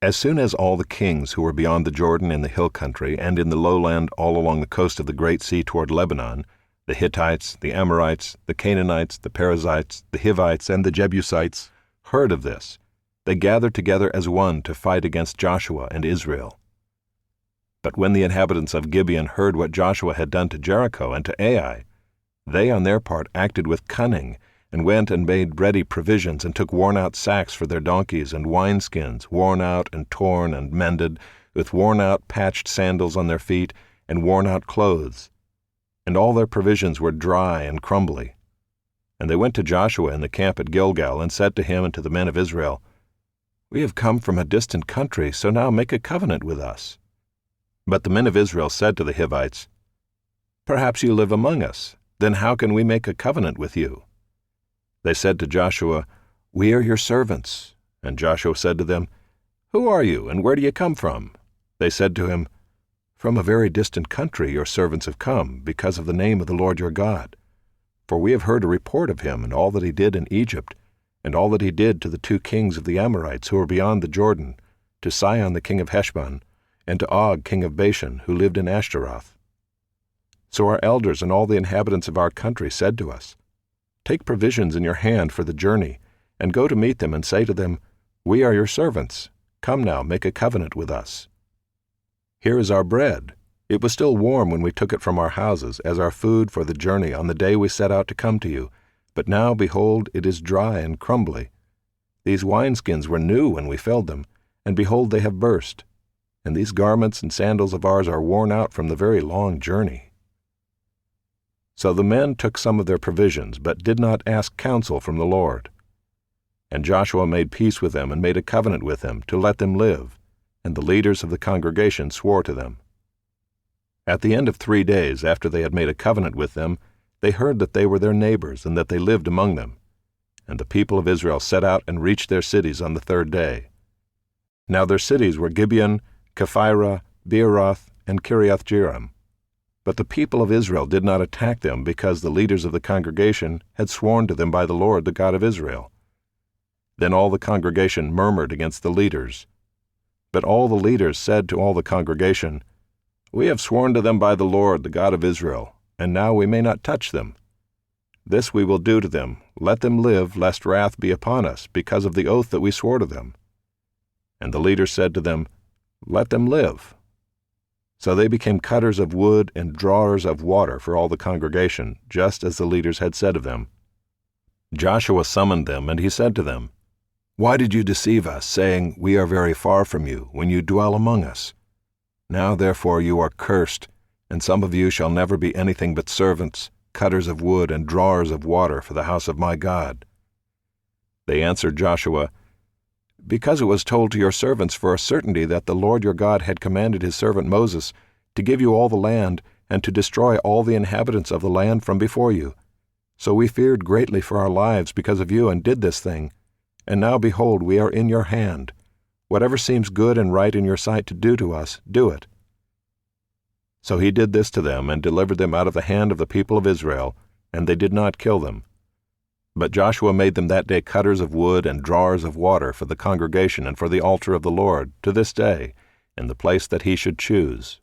As soon as all the kings who were beyond the Jordan in the hill country and in the lowland all along the coast of the great sea toward Lebanon, the Hittites, the Amorites, the Canaanites, the Perizzites, the Hivites, and the Jebusites, heard of this, they gathered together as one to fight against Joshua and Israel. But when the inhabitants of Gibeon heard what Joshua had done to Jericho and to Ai, they on their part acted with cunning, and went and made ready provisions, and took worn-out sacks for their donkeys, and wineskins, worn out and torn and mended, with worn-out patched sandals on their feet, and worn-out clothes. And all their provisions were dry and crumbly. And they went to Joshua in the camp at Gilgal, and said to him and to the men of Israel, "We have come from a distant country, so now make a covenant with us." But the men of Israel said to the Hivites, "Perhaps you live among us, then how can we make a covenant with you?" They said to Joshua, "We are your servants." And Joshua said to them, "Who are you, and where do you come from?" They said to him, "From a very distant country your servants have come, because of the name of the Lord your God. For we have heard a report of him, and all that he did in Egypt, and all that he did to the 2 kings of the Amorites who were beyond the Jordan, to Sihon the king of Heshbon, and to Og king of Bashan, who lived in Ashtaroth. So our elders and all the inhabitants of our country said to us, 'Take provisions in your hand for the journey, and go to meet them, and say to them, We are your servants. Come now, make a covenant with us. Here is our bread. It was still warm when we took it from our houses, as our food for the journey on the day we set out to come to you. But now, behold, it is dry and crumbly. These wineskins were new when we filled them, and behold, they have burst. And these garments and sandals of ours are worn out from the very long journey.' So the men took some of their provisions, but did not ask counsel from the Lord. And Joshua made peace with them, and made a covenant with them, to let them live, and the leaders of the congregation swore to them. At the end of 3 days, after they had made a covenant with them, they heard that they were their neighbors, and that they lived among them. And the people of Israel set out and reached their cities on the 3rd day. Now their cities were Gibeon, Kephirah, Beeroth, and Kiriath-jearim. But the people of Israel did not attack them, because the leaders of the congregation had sworn to them by the Lord, the God of Israel. Then all the congregation murmured against the leaders. But all the leaders said to all the congregation, "We have sworn to them by the Lord, the God of Israel, and now we may not touch them. This we will do to them, let them live, lest wrath be upon us, because of the oath that we swore to them." And the leaders said to them, "Let them live." So they became cutters of wood and drawers of water for all the congregation, just as the leaders had said of them. Joshua summoned them, and he said to them, "Why did you deceive us, saying, 'We are very far from you,' when you dwell among us? Now therefore you are cursed, and some of you shall never be anything but servants, cutters of wood and drawers of water for the house of my God." They answered Joshua, "Because it was told to your servants for a certainty that the Lord your God had commanded his servant Moses to give you all the land, and to destroy all the inhabitants of the land from before you. So we feared greatly for our lives because of you, and did this thing. And now behold, we are in your hand. Whatever seems good and right in your sight to do to us, do it." So he did this to them, and delivered them out of the hand of the people of Israel, and they did not kill them. But Joshua made them that day cutters of wood and drawers of water for the congregation and for the altar of the Lord, to this day, in the place that he should choose.